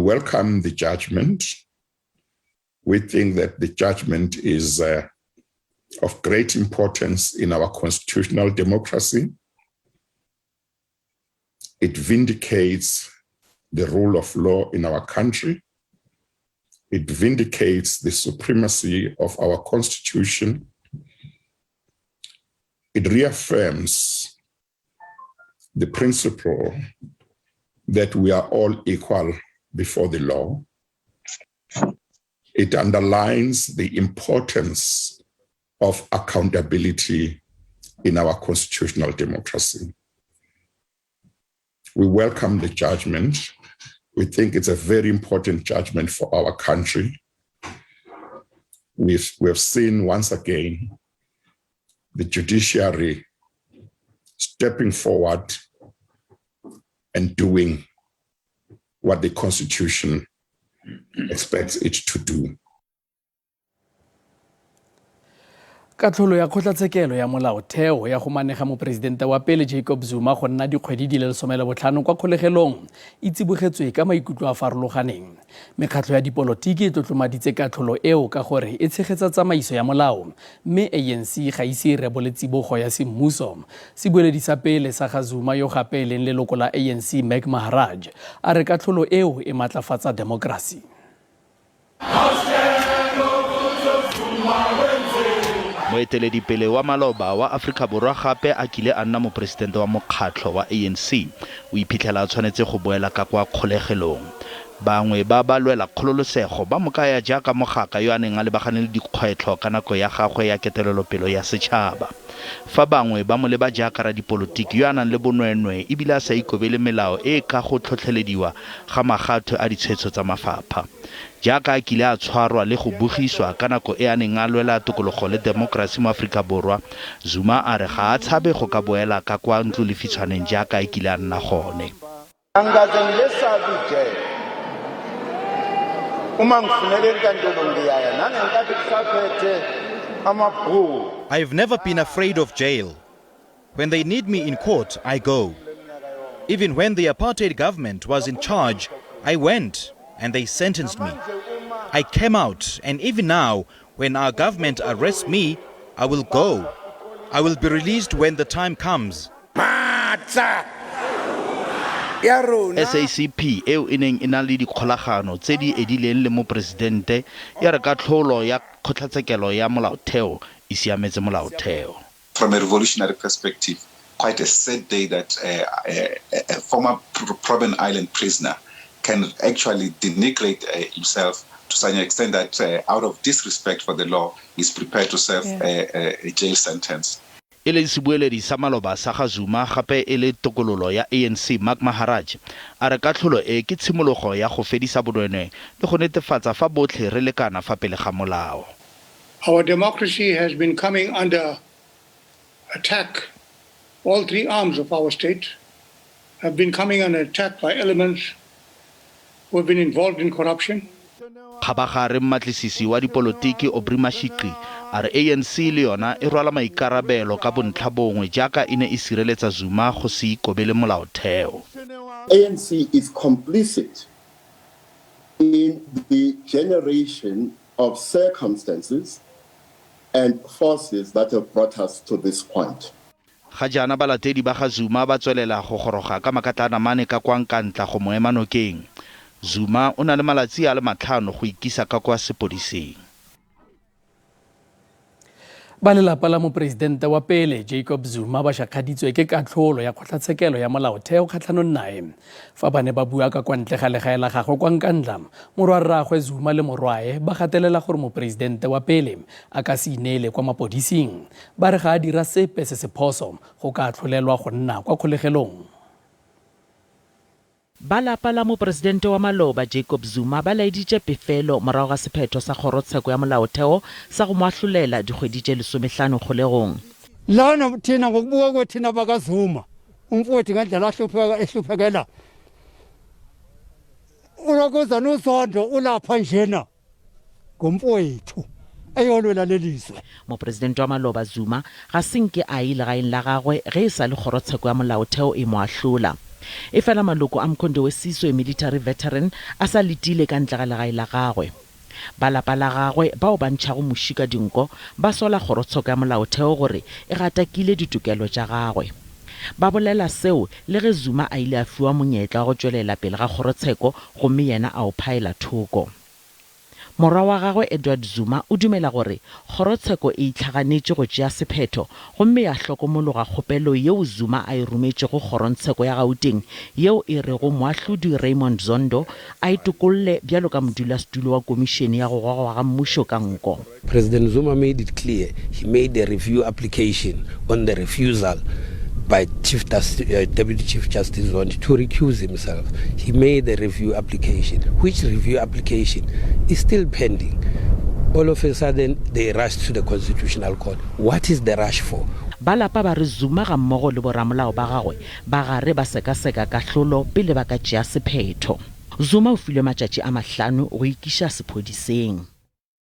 welcome the judgment. We think that the judgment is of great importance in our constitutional democracy. It vindicates the rule of law in our country. It vindicates the supremacy of our constitution. It reaffirms the principle that we are all equal before the law. It underlines the importance of accountability in our constitutional democracy. We welcome the judgment. We think it's a very important judgment for our country. We have seen once again the judiciary stepping forward and doing what the Constitution expects it to do. Katlholo ya kgotlhatshekelo ya molaotheo ya go manega mopresidente wa pele Jacob Zuma go nna dikgwedi di le 15 kwa kgolegelong e tsibogetswe ka maikutlo a farologaneng. Mekgatlho ya dipolotiki e tlotlomaditse katlholo eo ka gore e tshegetsa tsamaiso ya molao, mme ANC ga ise rebole tsibogo ya semmuso. Sebueledi sa pele sa ga Zuma yo gape leng leloko la ANC Maharaj a re katlholo eo e matlafatsa demokrasi. Moeteledi pele wa maloba wa Afrika Borwa gape a kile a nna mopresidente wa Mekgatlho wa ANC o iphitlhela tshwanetse go boela ka kwa kgolegelong. Bangwe ba balwela kgololosego ba mokaya jaaka mogaka yo a neng a lebagane le dikgwetlho ka nako ya gagwe ya ketelelopelo ya setšhaba. Fa bangwe ba mo leba jaaka ra dipolotiki yo a nang le bonwenwe ebile a sa ikobele melao e ka go tlhotlhelediwa ga magatho a ditshwetso tsa mafapha. Jaaka a kile a tshwarwa le go bogiswa ka nako e a neng a lwela tokologo le demokrasi mo Afrika Borwa, Zuma a re ga a tshabe go ka boela ka kwa ntlolefitshwaneng jaaka a kile a nna gone. I've never been afraid of jail. When they need me in court, I go. Even when the apartheid government was in charge, I went and they sentenced me. I came out, and even now, when our government arrests me, I will go. I will be released when the time comes. SACP eo e neng e na le dikgolagano tse di edileng le mopresidente ya re Katlholo ya kgotlhatshekelo ya molaotheo e siametse molaotheo. From a revolutionary perspective, quite a sad day that a former Robben Island prisoner can actually denigrate himself to such an extent that out of disrespect for the law, he's prepared to serve a jail sentence. Ele Sebueledi sa maloba sa ga Zuma gape ele tokololo ya ANC Maharaj a re katlholo e ke tshimologo ya go fedisa bonweenwee le go netefatsa fa botlhe re lekana fa pele ga molao. Our democracy has been coming under attack. All three arms of our state have been coming under attack by elements who have been involved in corruption. Khabagare mmatlisisi wa dipolotiki Obrimashiki a re ANC le yona e rwala maikarabelo ka bontlhabongwe jaaka ine e sireletsa Zuma go se ikobele molaotheo. ANC is complicit in the generation of circumstances and forces that have brought us to this point. Ga jana balatedi ba ga Zuma ba tswelela go goroga ka makatlana mane ka kwa nkantla go moemanokeng. Zuma o na le malatsi a le 5 go ikisa ka kwa sepodising. Ba lelapa la mopresidente wa pele Jacob Zuma ba shakgaditswe ke katlholo ya kgotlhatshekelo ya molaotheo kgatlhanong nae. Fa ba ne ba bua ka kwa ntle ga legae la gagwe kwa nkandla, morwa rraagwe Zuma le morwae ba gatelela gore mopresidente wa pele a ka se ineele kwa mapodising. Ba re ga a dira sepe se se phoso go ka tlholelwa go nna kwa kgolegelong. Ba lapa la mopresidente wa maloba Jacob Zuma ba laeditse pefelo morago ga sephetho sa kgorotsheko ya molaotheo sa go moahlolela dikgwedi tse 15 kgolegong. Lana thina ngokubuka kwethina bakaZuma umfowethu ngendlela ehluphekela ulokuza nosondo ulapha njena ngomfowethu ayolwela lelizwe. Mopresidente wa maloba Zuma ga senke a ile gaeng la gagwe ge e sa le kgorotsheko ya molaotheo e moahlola. e fela maloko a mkhondo wesizwe military veteran a sa letile ka ntle ga legae la gagwe. Ba lapa la gagwe bao ba ntšhago moši ka dinko ba sola kgorotsheko ya molaotheo gore e gatakile ditokelo tša gagwe. Ba bolela seo le ge Zuma a ile a fiwa monyetla go tšwelela pele ga kgorotsheko gomme yena a o phaela thoko. Morwa wa gagwe Edward Zuma o dumela gore kgorotsheko e itlhaganetše go tšea sephetho gomme ya hlokomologa kgopelo yeo Zuma a e rometše go kgorontsheko ya Gauteng yeo e rego moahlodi Raymond Zondo a itokolle bjalo ka modulasetulo wa komišene ya go gogwa ga mmušo ka nko. President Zuma made it clear he made a review application on the refusal by Deputy Chief Justice Zondo to recuse himself. He made a review application, which review application is still pending. All of a sudden, they rushed to the Constitutional Court. What is the rush for? Ba lapa ba re Zuma ga mmogo le boramolao ba gagwe ba gare ba sekaseka Katlholo pele ba ka tšea sephetho. Zuma o filwe matšatši a 5 go ikiša sephodiseng.